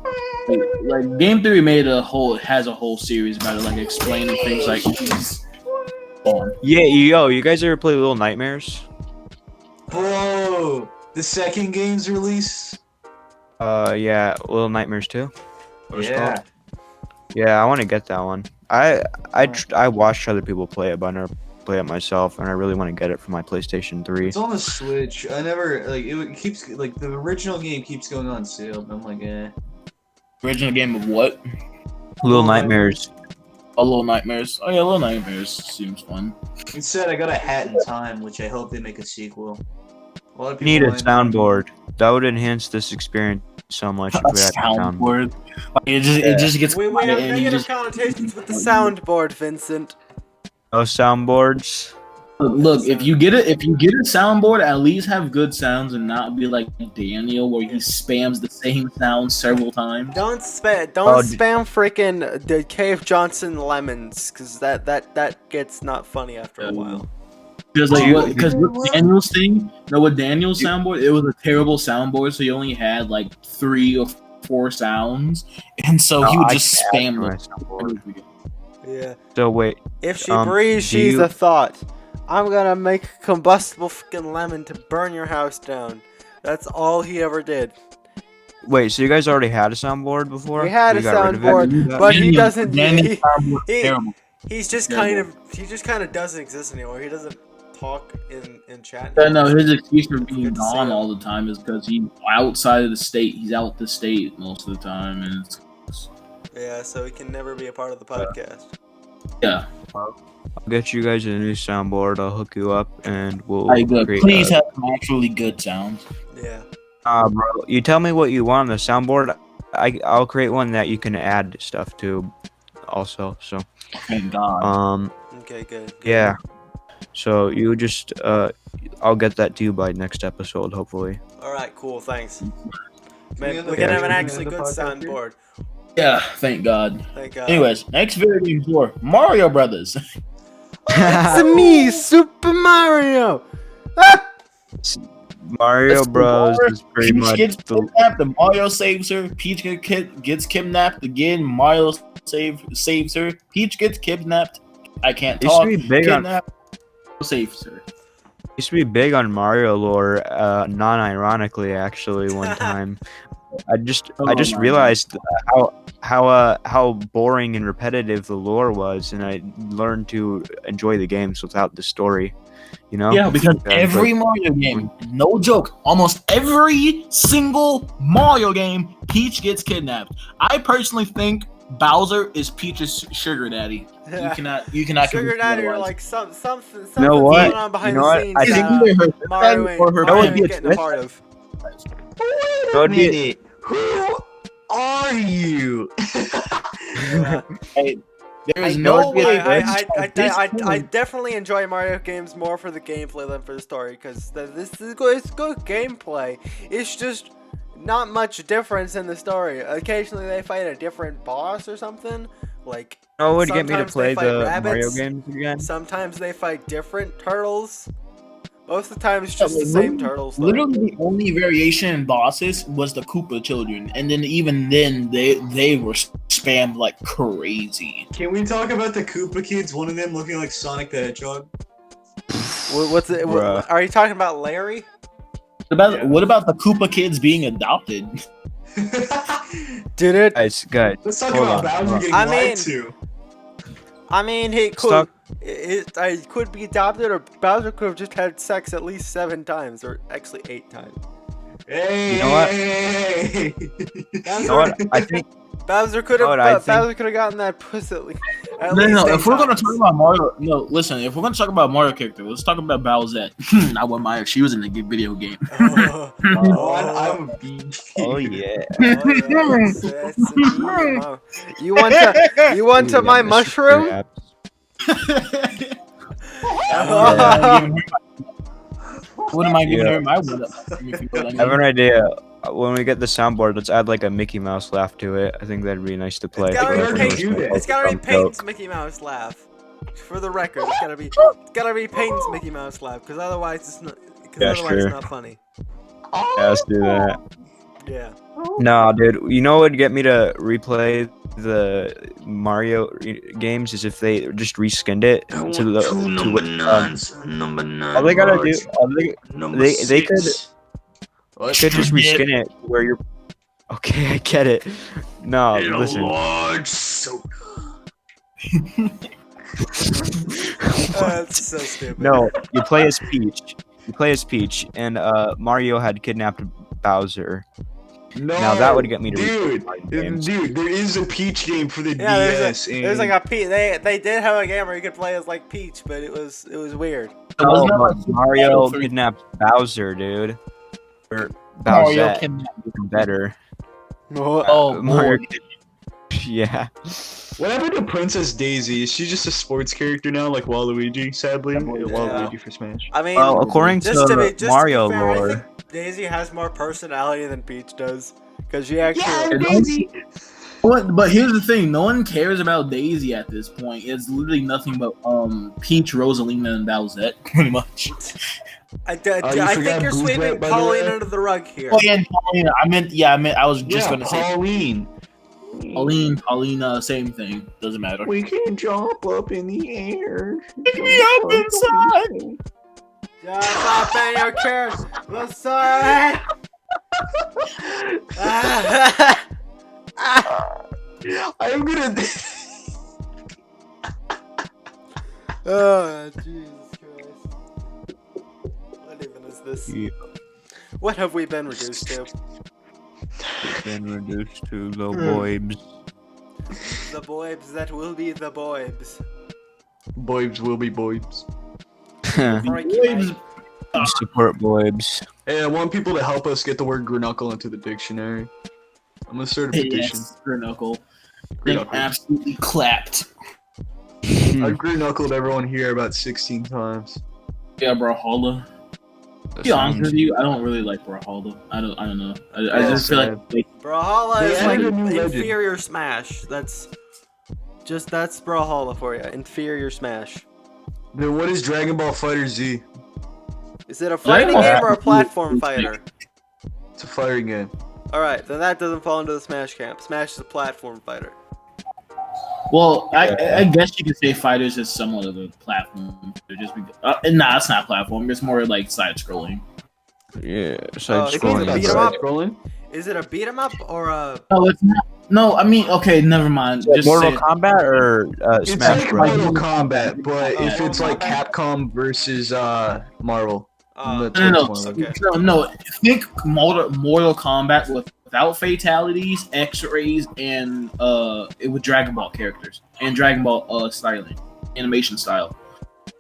Like Game Theory has a whole series about it, like explaining things like. Yeah, you guys ever play Little Nightmares? Bro, the second game's release. Yeah, Little Nightmares 2. What it's Yeah. called? Yeah, I want to get that one. I watched other people play it, but I never play it myself, and I really want to get it for my PlayStation 3. It's on the Switch. I never it keeps like the original game keeps going on sale, but I'm like, Original game of what? Little Nightmares. Oh, Little Nightmares. Oh yeah, Little Nightmares seems fun. Instead, I got a Hat in Time, which I hope they make a sequel. A lot of You need a want- soundboard. That would enhance this experience so much. If A we had a soundboard. soundboard. Like, it just gets. We quiet have and you negative just- connotations with the soundboard, Vincent. No soundboards. Look, if you get a soundboard, at least have good sounds and not be like Daniel, where he spams the same sound several times. Don't spam freaking the Cave Johnson lemons, cause that gets not funny after a while. Because with Daniel's thing, with Daniel's You- soundboard, it was a terrible soundboard, so he only had like 3 or 4 sounds, and so he would I just can add spam my them. soundboard. Yeah. So wait, If she Um, breathes, do she's you- a thought. I'm gonna make a combustible freaking lemon to burn your house down. That's all he ever did. so you guys already had a soundboard before? We had You a got rid of it? soundboard, but he doesn't. Daniel's soundboard was he- terrible. He's just Terrible. he just kind of doesn't exist anymore. He doesn't talk in chat. Yeah, no, his excuse for being Good to see gone him. all the time is because he's outside of the state. He's out the state most of the time, and Yeah, so he can never be a part of the podcast. yeah. I'll get you guys a new soundboard. I'll hook you up, and we'll create. Please have some actually good sounds. Yeah. Bro, you tell me what you want on the soundboard. I'll create one that you can add stuff to, also. So, Thank God. Okay, good. yeah. So you just I'll get that to you by next episode, hopefully. All right, cool. Thanks. we Man, end we up can have actually an end actually the good podcast here? soundboard. Yeah, thank God. Thank God. Anyways, next video game tour, Mario Brothers. It's me, Super Mario. Ah! Mario Bros is pretty Peach much gets the kidnapped, and Mario saves her. Peach gets kidnapped again. Mario saves her. Peach gets kidnapped. I can't It used to talk. be big on- Kidnapped. Saves her. used to be big on Mario lore, non-ironically, actually. One time, I just Oh my realized how boring and repetitive the lore was, and I learned to enjoy the games without the story. You know? Yeah, because Yeah, every Mario game, no joke, almost every single Mario game, Peach gets kidnapped. I personally think Bowser is Peach's sugar daddy. You cannot Sugar convince me Daddy or otherwise. like something You know what? going on behind You know the what? scenes. I It's think either her Mario daddy or her That would ain't be a getting a twist. part of. Wait That a would be- minute. Who are you? Yeah. Hey, there is That no would be a way. twist. I definitely enjoy Mario games more for the gameplay than for the story, because this is good. It's good gameplay. It's just not much difference in the story. Occasionally they fight a different boss or something. Like No, it would get me to sometimes play they fight the rabbits. Mario games again. Sometimes they fight different turtles. Most of the time it's just the same turtles. Though. Literally, the only variation in bosses was the Koopa children, and then even then, they were spammed like crazy. Can we talk about the Koopa kids? One of them looking like Sonic the Hedgehog. What's it? Bruh. Are you talking about Larry? What about the Koopa kids being adopted? Did it? Guys, Let's talk hold about on, Bowser hold on. getting I lied mean- to. I mean, he could. Stop. It could be adopted, or Bowser could have just had sex at least 7 times, or actually 8 times. Hey, You know what? hey. You know what? I think Bowser could You know have. what I think? Bowser could have gotten that pussy at least. No. 8 If we're gonna times. talk about Mario, no, listen. If we're gonna talk about Mario character, let's talk about Bowsette. Not what Mario. She was in the video game. Oh, I'm a beach. oh yeah. yes, that's me, Mom. You want to Ooh, my Mr. mushroom? Krabs. What am I giving Yeah. her my wood up? I have an idea. When we get the soundboard, let's add like a Mickey Mouse laugh to it. I think that'd be nice to play. It's gotta be for Peyton- everyone do that. It's gotta be joke. Peyton's Mickey Mouse laugh. For the record, it's gotta be Peyton's Mickey Mouse laugh, because otherwise it's not. Yeah, Otherwise sure. it's not funny. Yeah, let's do that. Yeah. No, dude. You know what would get me to replay the Mario games is if they just reskinned it to the Number 9. all they gotta do. They could What? just reskin it where you're. Okay, I get it. No, In a listen. large soda. That's so stupid. No, you play as Peach. You play as Peach, and Mario had kidnapped Bowser. No, Now that would get me to dude. replay the games. Dude, there is a Peach game for the Yeah, DS. there's like a Peach. They did have a game where you could play as like Peach, but it was weird. Oh, Wasn't that but like Mario Super kidnapped Bowser, dude. Or Mario Bowsette, can. even better. Oh, Mario. boy. Yeah. What happened to Princess Daisy? Is she just a sports character now, like Waluigi? Sadly, Waluigi for Smash. I mean, Well, according just to to be Mario fair, I lore, think Daisy has more personality than Peach does, because she actually. But here's the thing: no one cares about Daisy at this point. It's literally nothing but Peach, Rosalina, and Bowsette, pretty much. I you think forgot you're Boozette, sweeping by the Pauline way? under the rug here. Oh yeah, and Paulina. I was just gonna say Pauline. Paulina, same thing. Doesn't matter. We can jump up in the air. Pick me up inside. Jump up in your chair. Let's start. I'm gonna. Oh, Jesus Christ. What even is this? yeah, What have we been reduced to? been reduced to the boybs. The boybs that will be the boybs. Boybs will be boybs. Crikey, mate. Support boybs. Hey, I want people to help us get the word Grunuckle into the dictionary. I'm gonna start a petition. Yes, Knuckle. Grunuckle. Absolutely clapped. I've Grunuckled everyone here about 16 times. Yeah, Brawlhalla. To be honest with you, I don't really like Brawlhalla. I don't know. I Yeah, just feel like Brawlhalla They is like added a new legend. inferior Smash. That's Brawlhalla for you. Inferior Smash. Then what is Dragon Ball Fighter Z? Is it a fighting Ball game or a is platform really fighter? It's a fighting game. Alright, then that doesn't fall into the Smash camp. Smash is a platform fighter. Well, I guess you could say fighters is somewhat of a platform. They're just nah, it's not platform. It's more like side scrolling. Yeah, Oh, side it's scrolling. a beat 'em Side up? scrolling. Is it a beat 'em up or a? No, it's not. No, I mean, okay, never mind. Just Mortal say it. Kombat or It's Smash like Bros. Mortal Kombat, but Oh, if it's like Mortal Capcom versus Marvel. Uh, No, Okay. no. Think Mortal Kombat without fatalities, X-rays, and with Dragon Ball characters and Dragon Ball styling, animation style.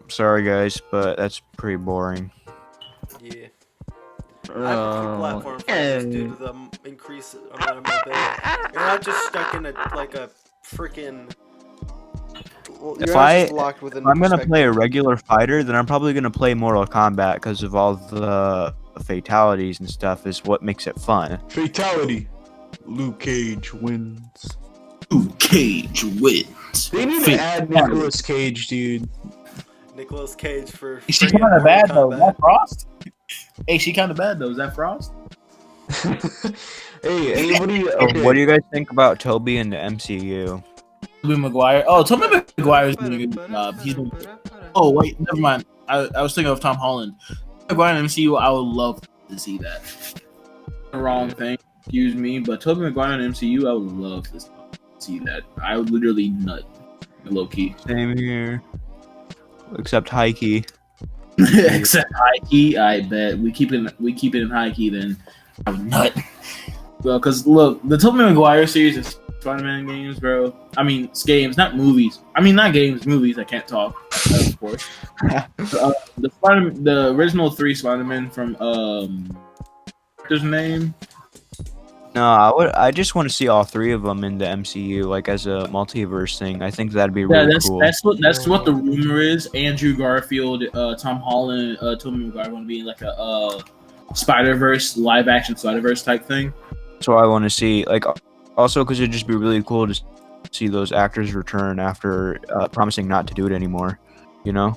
Sorry guys, but that's pretty boring. Yeah. I prefer platform fighters due to the increased amount of mobility. You're not just stuck in a freaking. If I'm gonna play a regular fighter, then I'm probably gonna play Mortal Kombat because of all the fatalities and stuff. Is what makes it fun. Fatality. Luke Cage wins. Luke Cage wins. They need to add Nicolas Cage, dude. Nicolas Cage for. Is she friggin' kind of bad though? Mortal Is that Frost? Hey, she kind of bad though. Is that Frost? Hey, anybody? Okay. What do you guys think about Toby in the MCU? Tobey Maguire. Oh, Tobey Maguire's doing a good job. He's doing. Oh wait, never mind. I was thinking of Tom Holland. Maguire in MCU. I would love to see that. The wrong thing. Excuse me, but Tobey Maguire in MCU. I would love to see that. I would literally nut. Low key. Same here. Except high key. Except high key, I bet we keep it in high key. Then I would nut. Well, because look, the Tobey Maguire series is Spider-Man games, bro. I mean, it's games, not movies. I mean, not games, movies. I can't talk, of course. The original 3 Spider-Man from what's his name? No, I just want to see all 3 of them in the MCU, like as a multiverse thing. I think that'd be really cool. That's what the rumor is. Andrew Garfield, Tom Holland, Tobey Maguire want to be in like a Spider-Verse live action Spider-Verse type thing. That's what I want to see. Like, also because it'd just be really cool to see those actors return after promising not to do it anymore. You know,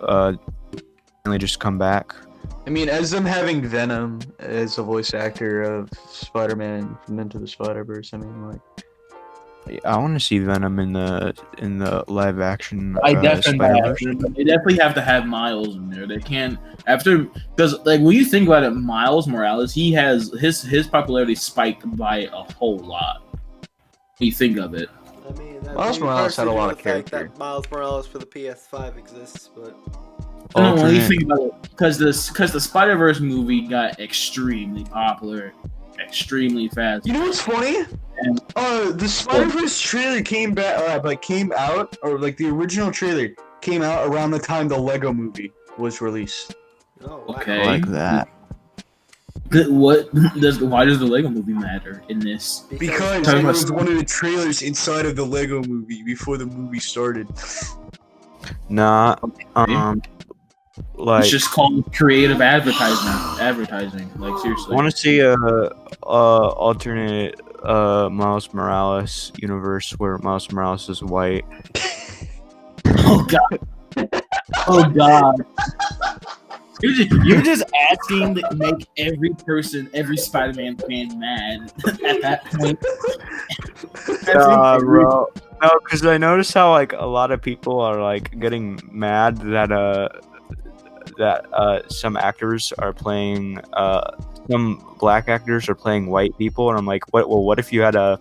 finally just come back. I mean, as them having Venom as a voice actor of Spider-Man from Into the Spider-Verse, I mean, like, I want to see Venom in the live action. I definitely Spider-Verse. they definitely have to have Miles in there. They can't because like when you think about it, Miles Morales, he has his popularity spiked by a whole lot. When you think of it. I mean, Miles Morales had a lot of character. That Miles Morales for the PS5 exists, but. No, when you think about it, because the Spider-Verse movie got extremely popular, extremely fast. You know what's funny? The Spider-Verse trailer came out, or like the original trailer came out around the time the Lego movie was released. Oh, wow. Okay. Like that. Why does the Lego movie matter in this? Because it was one of the trailers inside of the Lego movie before the movie started. Nah. Like, It's just called creative advertising. Like seriously. I want to see a alternate Miles Morales universe where Miles Morales is white. Oh god. Oh god. You're just asking to make every Spider-Man fan mad at that point. Bro. No, because I noticed how like a lot of people are like getting mad that some actors are playing some black actors are playing white people, and I'm like, what if you had a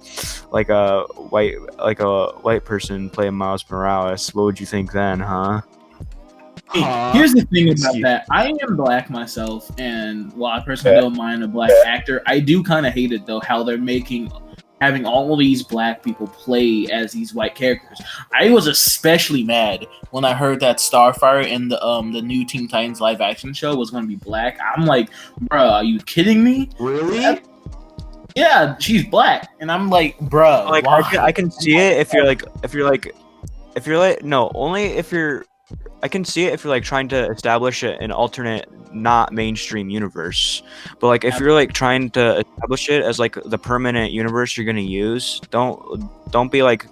white person play Miles Morales? What would you think then, huh? Here's the thing about that. I am black myself, and while I personally don't mind a black actor, I do kind of hate it though how they're having all these black people play as these white characters. I was especially mad when I heard that Starfire in the new Teen Titans live action show was going to be black. I'm like, bruh, are you kidding me? Really? Yeah, she's black, and I'm like, bruh. Like I can see it if you're like no, only if you're. I can see it if you're like trying to establish an alternate, not mainstream universe. But like if you're like trying to establish it as like the permanent universe you're gonna use, don't be like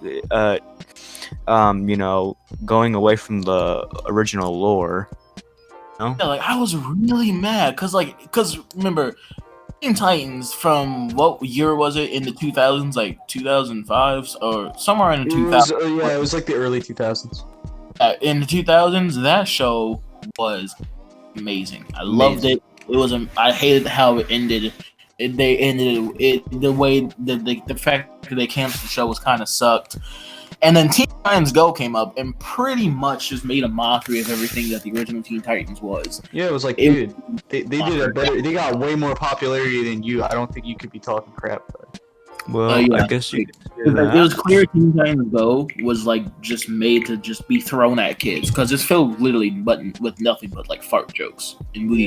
going away from the original lore. No? Yeah, like I was really mad because remember, Teen Titans from what year was it in the 2000s, like 2005s or somewhere in the It was 2000s? yeah, it was like the early 2000s. In the 2000s, that show was amazing. I loved it. It was. I hated how it ended. They ended it the way that the fact that they canceled the show was kind of sucked. And then Teen Titans Go came up and pretty much just made a mockery of everything that the original Teen Titans was. Yeah, it was like, dude, they did a better. They got way more popularity than you. I don't think you could be talking crap. Well, yeah. I guess you could say It that. was clear Teen Titans Go was like just made to just be thrown at kids because it's filled literally with nothing but like fart jokes and booty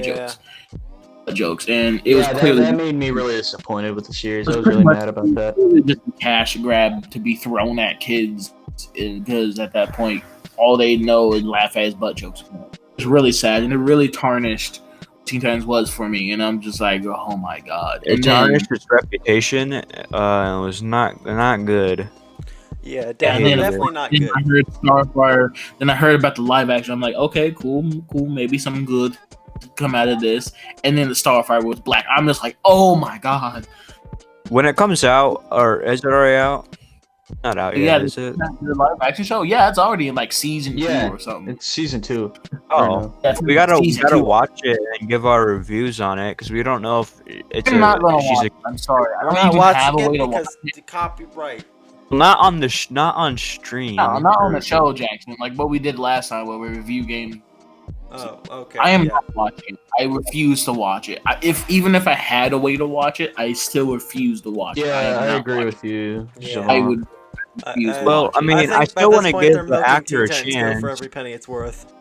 jokes, and it was clearly that made me really disappointed with the series. I was pretty really much mad about that. just a cash grab to be thrown at kids because at that point all they know is laugh at his butt jokes. It's really sad and it really tarnished what Teen Titans was for me, and I'm just like, oh my god. It tarnished its reputation. It was not good. Yeah, hated definitely it. not Then good. I heard Starfire. Then I heard about the live action. I'm like, okay, cool, maybe something good come out of this. And then the Starfire was black. I'm just like, oh my god. When it comes out, or is it already out? Not out yet, is it? The live action show, yeah, it's already in like season Yeah, 2 or something. It's season 2. Oh, That's we gotta season 2. watch it and give our reviews on it because we don't know if it's I'm not gonna she's watch it. I'm sorry. I I'm don't not even have a watching way it to watch because it. the copyright. not on the not on stream. No, not on the show, Jackson. Like what we did last time where we review games. Oh, okay. I am yeah. not watching it. I refuse to watch it. Even if I had a way to watch it, I still refuse to watch it. Yeah, am I not agree watching with you. Yeah. it. I would refuse to Well, watch I it. mean, think I still by want this to point give they're the milking actor a Teen Titans Go chance. for every penny it's worth.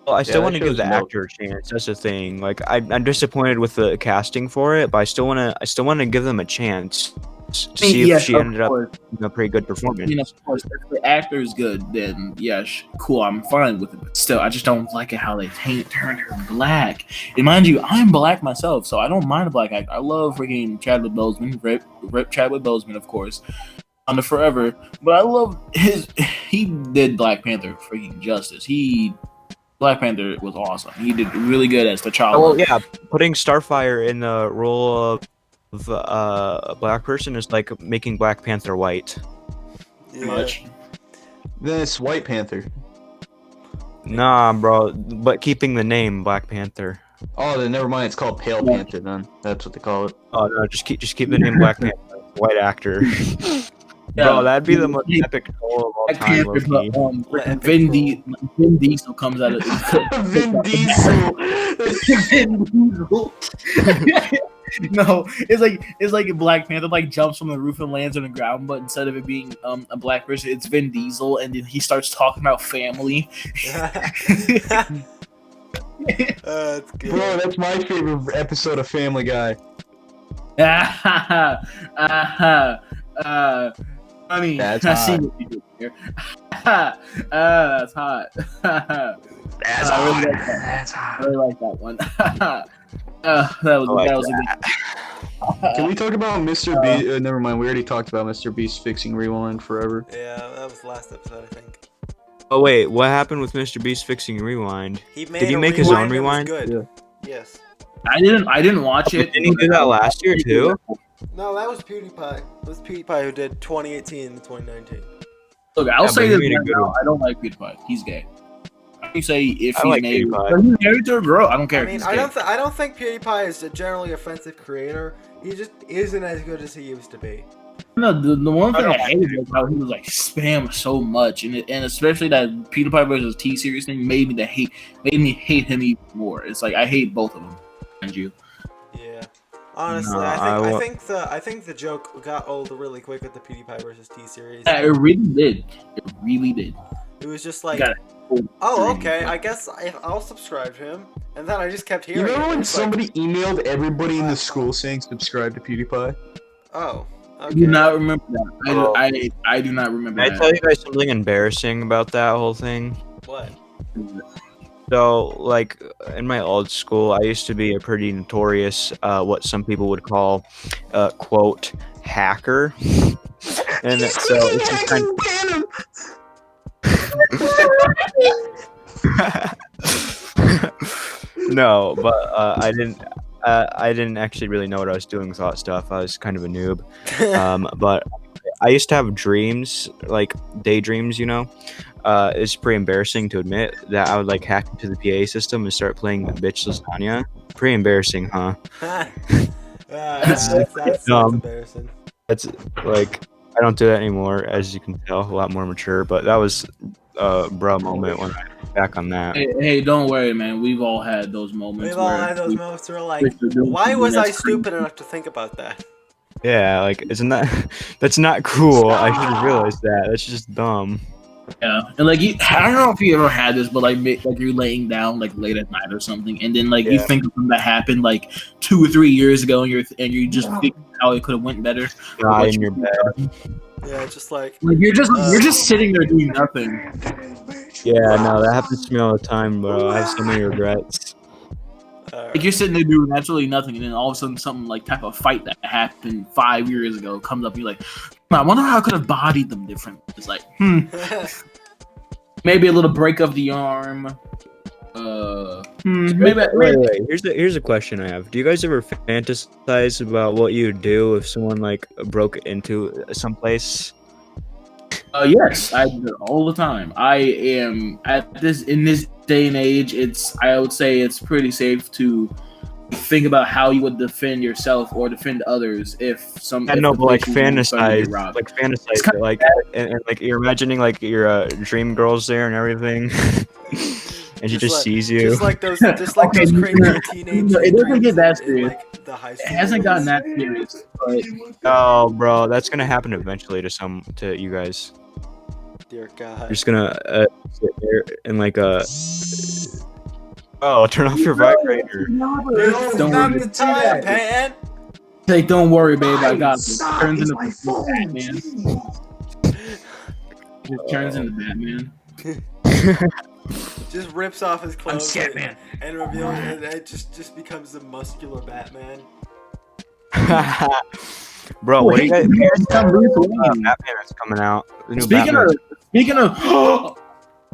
Well, I still that want to give show's the milk. actor a chance. That's the thing. Like, I'm disappointed with the casting for it, but I still want to give them a chance to see if Yes, she of ended up course. in a pretty good performance. I mean, of course, if the actor is good, then yeah, cool, I'm fine with it. But still, I just don't like it how they turn her black. And mind you, I'm black myself, so I don't mind a black actor. I love freaking Chadwick Boseman, rip Chadwick Boseman, of course, on the forever. But I love he did Black Panther freaking justice. Black Panther was awesome. He did really good as T'Challa. Oh, well, yeah, putting Starfire in the role of a black person is like making Black Panther white. Much. Then it's White Panther. Nah, bro, but keeping the name Black Panther. Oh, then never mind. It's called Pale Panther. Then that's what they call it. Oh no, just keep the name Black Panther. White actor. Yeah. Bro, that'd be the most epic role of all Black time. Panther, low-key. but Vin Diesel comes out of Vin Diesel. Vin Diesel. No, it's like a Black Panther like jumps from the roof and lands on the ground, but instead of it being a black person, it's Vin Diesel, and then he starts talking about family. That's good. Bro, that's my favorite episode of Family Guy. Honey, That's I see hot. what you did here. That's hot. That's I really hot. like that. That's I hot. really like that one. That was a good. Can we talk about Mr. Beast? Never mind. We already talked about Mr. Beast fixing Rewind forever. Yeah, that was the last episode, I think. Oh wait, what happened with Mr. Beast fixing Rewind? He made Did he a make his own rewind rewind? that was good. Yes. I didn't watch it. Didn't he do that last year too? No, that was PewDiePie. It was PewDiePie who did 2018 and 2019. Look, I'll Yeah, say but he this made a right good now. one. I don't like PewDiePie. He's gay. You say if I he's like married, PewDiePie. but he's married to a girl. I don't care. I if mean, he's I gay. don't think PewDiePie is a generally offensive creator. He just isn't as good as he used to be. No, the one thing I I don't hated was how he was like spam so much, and especially that PewDiePie versus T Series thing made me hate him even more. It's like I hate both of them. And you, Yeah. Honestly, No, I think the joke got old really quick with the PewDiePie versus T series. yeah, it really did. It really did. It was just like, Got it. oh, okay, I guess I'll subscribe to him. And then I just kept You hearing remember it. when It's like, somebody emailed everybody in the school saying subscribe to PewDiePie? oh, I okay. do not remember that. Oh. I do not remember Can I that. tell you guys something embarrassing about that whole thing? What? So, like, in my old school, I used to be a pretty notorious, what some people would call, quote, hacker. And so it's just kind No, but I I didn't actually really know what I was doing with all that stuff. I was kind of a noob. But I used to have dreams, like daydreams, you know. It's pretty embarrassing to admit that I would like hack into the PA system and start playing Bitch Lasagna. Pretty embarrassing, huh? That's dumb. embarrassing. That's like I don't do that anymore, as you can tell, a lot more mature. But that was a bro moment when I look back on that. Hey, don't worry, man. We've all had those moments. We've all where had those we- moments where like, why was I stupid enough to think about that? Yeah, like isn't that that's not cool? I should have realized that. That's just dumb. Yeah, and like I don't know if you ever had this, but like you're laying down like late at night or something, and then like you Yeah. think of something that happened like 2 or 3 years ago, and you just think how it could have went better. Die in your bed. Yeah, just like Like you're just sitting there doing nothing. Yeah, no, that happens to me all the time, bro. I have so many regrets. Like you're sitting there doing absolutely nothing, and then all of a sudden something like type of fight that happened 5 years ago comes up. And you're like, I wonder how I could have bodied them different. It's like, maybe a little break of the arm. Maybe. Wait. Here's a question I have. Do you guys ever fantasize about what you'd do if someone like broke into someplace? Yes, I do it all the time. I am in this day and age. I would say it's pretty safe to think about how you would defend yourself or defend others if some. I know, if but like the police were trying to get fantasize, robbed. like fantasize, It's kinda like and like you're imagining like your dream girl's there and everything, and she just sees you. Just like those crazy teenage. It doesn't get that dreams in, serious. like, the high It school hasn't gotten movies. that serious, but Oh, bro, that's gonna happen eventually to you guys. Dear You're God. just gonna sit there and like oh, turn off your vibrator. It's Don't not worry. the time, Peyton. Hey, don't worry, babe. I got this. Stop, Turns it's into my phone. Batman. Just turns into Batman. Just rips off his clothes Scatman. and reveals and it just becomes the muscular Batman. Bro, what do you guys? Tom Bruce Wayne. Batman is coming out. The new Speaking Batman. of, all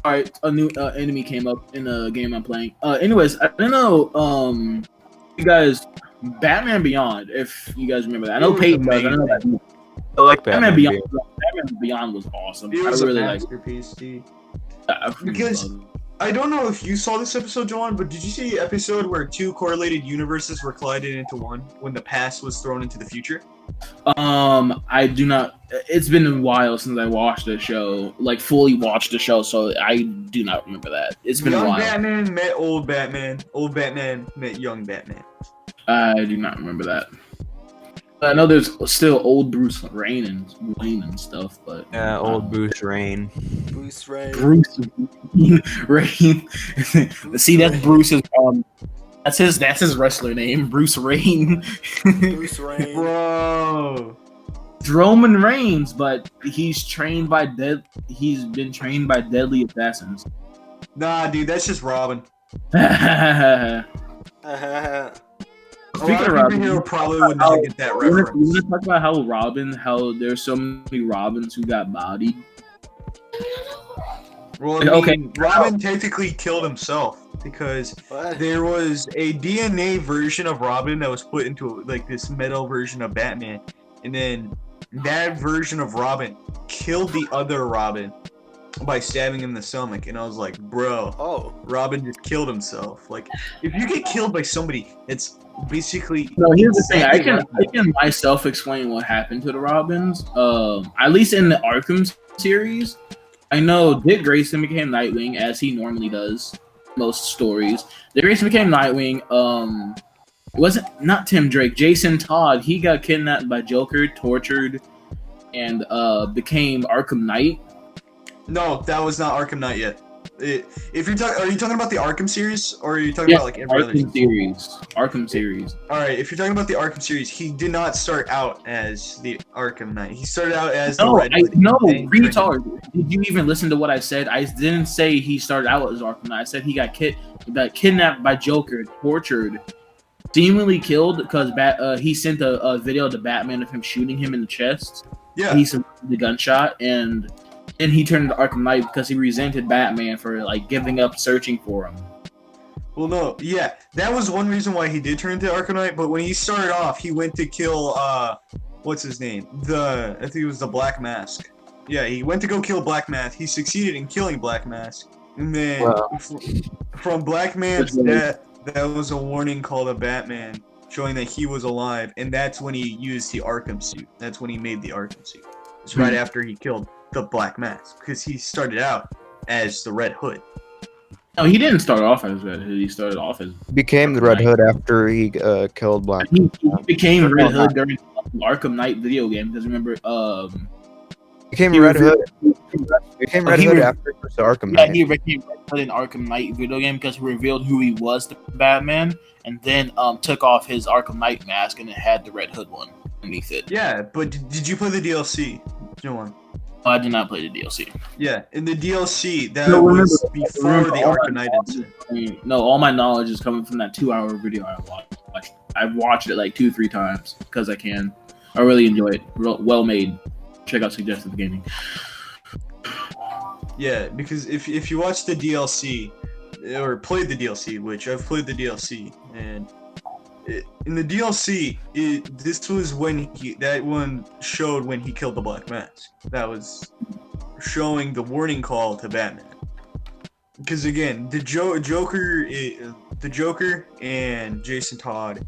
right, a new enemy came up in a game I'm playing. Anyways, I don't know, you guys, Batman Beyond, if you guys remember that. I know It was Peyton does. I know amazing. that. I like Batman Batman. Beyond was awesome. It I was really a like. masterpiece, dude. I freaking Because- love it. I don't know if you saw this episode, Jawan, but did you see the episode where two correlated universes were collided into one when the past was thrown into the future? I do not. It's been a while since I watched the show, like fully watched the show, so I do not remember that. It's been a Young while. Batman met old Batman. Old Batman met young Batman. I do not remember that. I know there's still old Bruce Wayne and stuff, but Yeah, old Bruce Wayne. Bruce Ray. Bruce Wayne. See, that's Bruce's. That's his wrestler name, Bruce Wayne. Bruce Ray. Bro. It's Roman Reigns, but he's trained by He's been trained by deadly assassins. Nah, dude, that's just Robin. A Speaking lot of of Robin, people here probably would not get that You want reference. to talk about how there's so many Robins who got bodied? Well, I Okay. mean, Robin technically killed himself because What? there was a DNA version of Robin that was put into like this metal version of Batman, and then that version of Robin killed the other Robin by stabbing him in the stomach. And I was like, bro, Oh. Robin just killed himself. Like, if you get killed by somebody, it's basically No, here's the thing. I exactly can myself explain what happened to the Robins. At least in the Arkham series, I know Dick Grayson became Nightwing as he normally does most stories. Dick Grayson became Nightwing. It wasn't not Tim Drake, Jason Todd. He got kidnapped by Joker, tortured, and became Arkham Knight. No, that was not Arkham Knight yet. If you're talking, are you talking about the Arkham series, or are you talking about like every other? Arkham series. Arkham series. All right, if you're talking about the Arkham series, he did not start out as the Arkham Knight. He started out as the No, Red Hood. retard. Did you even listen to what I said? I didn't say he started out as Arkham Knight. I said he got kidnapped by Joker, tortured, seemingly killed because he sent a video to Batman of him shooting him in the chest. Yeah, He survived the gunshot, and then he turned into Arkham Knight because he resented Batman for like giving up searching for him. Well, no, yeah, that was one reason why he did turn into Arkham Knight. But when he started off, he went to kill what's his name? I think it was the Black Mask. Yeah, he went to go kill Black Mask. He succeeded in killing Black Mask, and then from Black Man's death, that was a warning call to Batman, showing that he was alive, and that's when he used the Arkham suit. That's when he made the Arkham suit. It's right after he killed the Black Mask, because he started out as the Red Hood. No, he didn't start off as Red Hood. He started off as Became the Red Hood after he killed Black. he became Red Hood during the Arkham Knight video game. Because remember, Became he Red Hood. revealed- Became Oh, Red he Hood re- after the Arkham yeah, Knight. he became Red Hood in Arkham Knight video game because he revealed who he was to Batman, and then took off his Arkham Knight mask and it had the Red Hood one underneath it. Yeah, but did you play the DLC, Jawan? I did not play the DLC. Yeah, in the DLC, that No, was remember- before remember the all Arkham my Knight incident. No, all my knowledge is coming from that 2-hour video I watched. I've watched it like 2-3 times because I can. I really enjoy it. Well made. Check out Suggestive Gaming. Yeah, because if you watch the DLC, or played the DLC, which I've played the DLC, and in the DLC, this was when that one showed when he killed the Black Mask. That was showing the warning call to Batman. Because again, the Joker and Jason Todd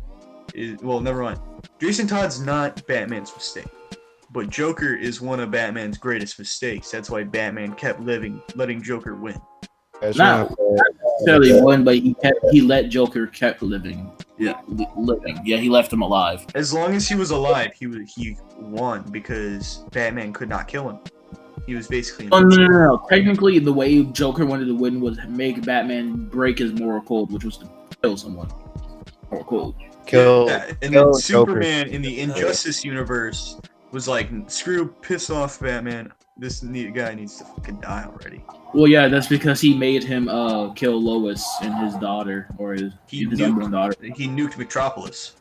well, never mind. Jason Todd's not Batman's mistake, but Joker is one of Batman's greatest mistakes. That's why Batman kept letting Joker win. Guys, Not necessarily one, but he let Joker kept living. Yeah. Living. Yeah, he left him alive. As long as he was alive, he won because Batman could not kill him. He was basically Oh no. Technically, the way Joker wanted to win was make Batman break his moral code, which was to kill someone. Moral code. kill. Yeah, and kill then Joker. Superman in the Injustice universe was like, screw, piss off Batman. This guy needs to fucking die already. Well, yeah, that's because he made him kill Lois and his daughter, or his unborn daughter. He nuked Metropolis.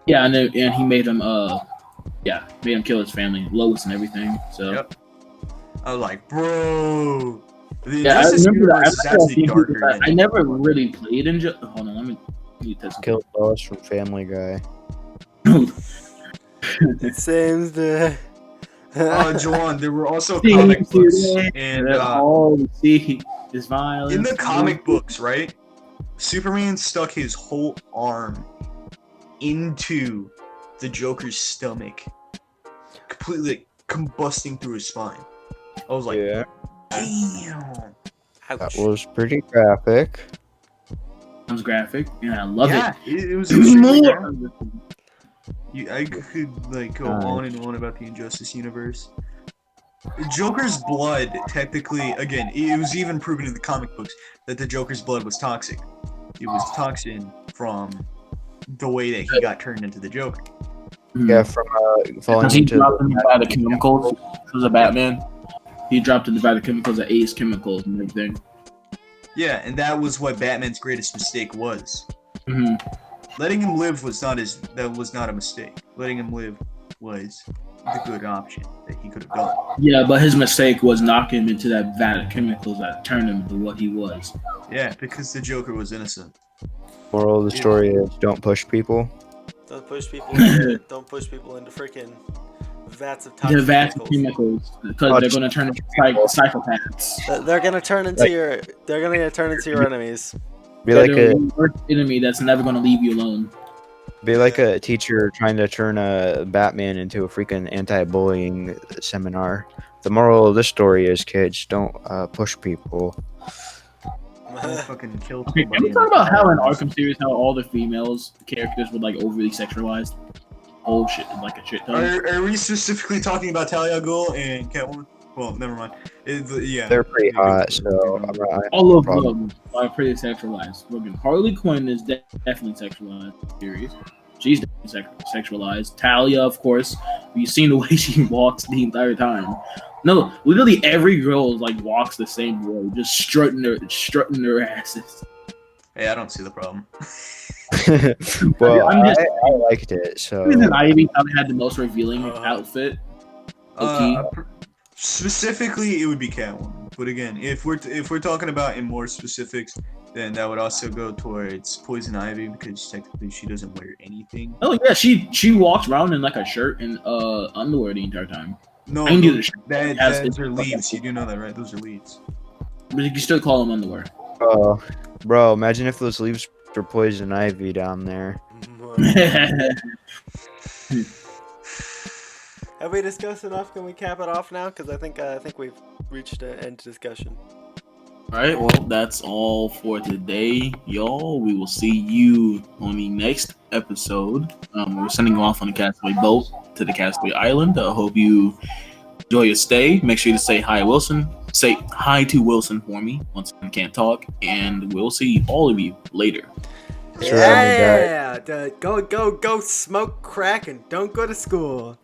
Yeah, and he made him made him kill his family, Lois and everything. So Yep. I was like, bro. The yeah, I Injustice remember universe is that. actually darker than I never really played Hold on, let me test Killed Lois from Family Guy. It seems the. Jawan, there were also comic books, and all the sea is violence. in the comic books, right? Superman stuck his whole arm into the Joker's stomach, completely combusting through his spine. I was like, Yeah, damn. that Ouch. was pretty graphic. Sounds graphic, and I love Yeah, it. it was Give me extremely more. graphic. I could like go on and on about the Injustice universe. Joker's blood, technically, again, it was even proven in the comic books that the Joker's blood was toxic. It was toxin from the way that he got turned into the Joker. Yeah, from falling Because he into dropped him by the chemicals because of Batman. He dropped him by the chemicals of Ace chemicals and everything. Yeah, and that was what Batman's greatest mistake was. hmm Letting him live was not a mistake. Letting him live was the good option that he could have done. Yeah, but his mistake was knocking him into that vat of chemicals that turned him into what he was. Yeah, because the Joker was innocent. moral of the story is don't push people. Don't push people. Don't push people into freaking vats of The toxic vats of chemicals. chemicals because they're going to turn into psychopaths. They're gonna turn into your. They're gonna turn into your enemies. Be like They're a worst enemy that's never going to leave you alone. a teacher trying to turn a Batman into a freaking anti-bullying seminar. The moral of this story is, kids, don't push people. Don't fucking kill Okay, can we talk about how in Arkham series how all the females characters were like overly sexualized? Oh shit, like a shit ton. Are we specifically talking about Talia al Ghul and Catwoman? Well, never mind. Yeah, They're pretty hot, so I'm not. All of problem. them are pretty sexualized. Look, Harley Quinn is definitely sexualized. Series. She's definitely sexualized. Talia, of course. You've seen the way she walks the entire time. No, literally every girl like walks the same way, just strutting their asses. Hey, I don't see the problem. Well, I'm just- I liked it, so Reason Ivy probably had the most revealing outfit. Specifically, it would be Catwoman. But again, if we're talking about in more specifics, then that would also go towards Poison Ivy because technically she doesn't wear anything. Oh yeah, she walks around in like a shirt and underwear the entire time. No, I can do the shirt. those are leaves. You do know that, right? Those are leaves. But you can still call them underwear. Oh, bro, imagine if those leaves were poison ivy down there. Have we discussed enough? Can we cap it off now? Because I think we've reached an end discussion. All right, well, that's all for today, y'all. We will see you on the next episode. We're sending you off on the Castaway boat to the Castaway Island. I hope you enjoy your stay. Make sure to say hi, Wilson. Say hi to Wilson for me once I can't talk, and we'll see all of you later. Sure, I'll be back. Yeah, go smoke crack and don't go to school.